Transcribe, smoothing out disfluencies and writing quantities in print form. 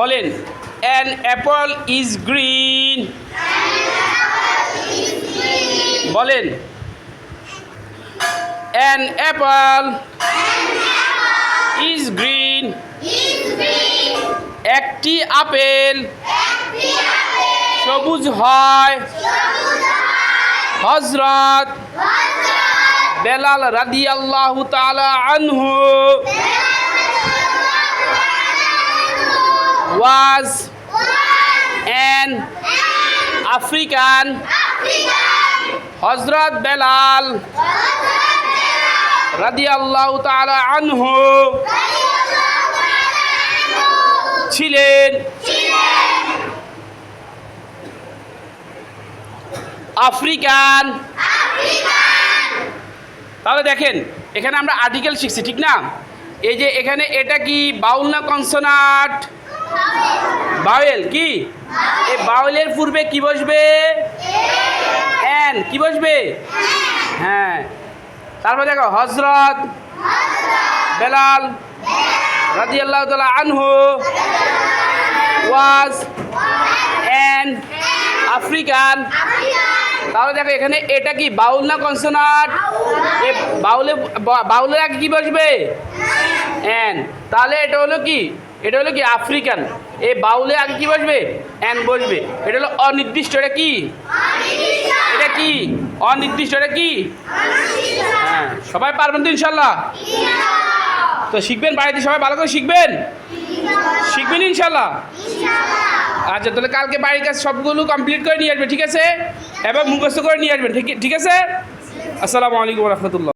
বলেন an apple is green বলেন an apple is green একটি আপেল সবুজ হয় হযরত বেলাল রাদিয়াল্লাহু তাআলা আনহু was an African হযরত বেলাল রাদিয়াল্লাহু তাআলা আনহু ছিলেন আফ্রিকান। তাহলে দেখেন এখানে আমরা আর্টিকেল শিখছি, ঠিক না? এই যে এখানে এটা কি বাউল না কনসোনান্ট? বাউল। কি এই বাউলের পূর্বে কি বসবে? এন। কি বসবে? হ্যাঁ। তারপর দেখো হযরত বেলাল রাদিয়াল্লাহু তাআলা আনহু ওয়াজ অ্যান আফ্রিকান। তাহলে দেখো এখানে এটা কি বাউল না কনসোনান্ট? এই বাউলের আগে কি বসবে? এন। তাহলে এটা হলো কি? এটা হলো কি আফ্রিকান। এই বাউলের আগে কি বসবে? এন বসবে। এটা হলো অনির্দিষ্ট। এটা কি? এটা কি অনির্দিষ্ট। এটা কি? হ্যাঁ। সবাই পারবেন তো ইনশাল্লাহ? তো শিখবেন, বাড়িতে সবাই ভালো করে শিখবেন ইনশাল্লাহ। আচ্ছা, তাহলে কালকে বাড়ির কাজ সবগুলো কমপ্লিট করে নিয়ে আসবেন, ঠিক আছে? এবং মুখস্থ করে নিয়ে আসবেন, ঠিক আছে? আসসালামু আলাইকুম ওয়া রাহমাতুল্লাহ।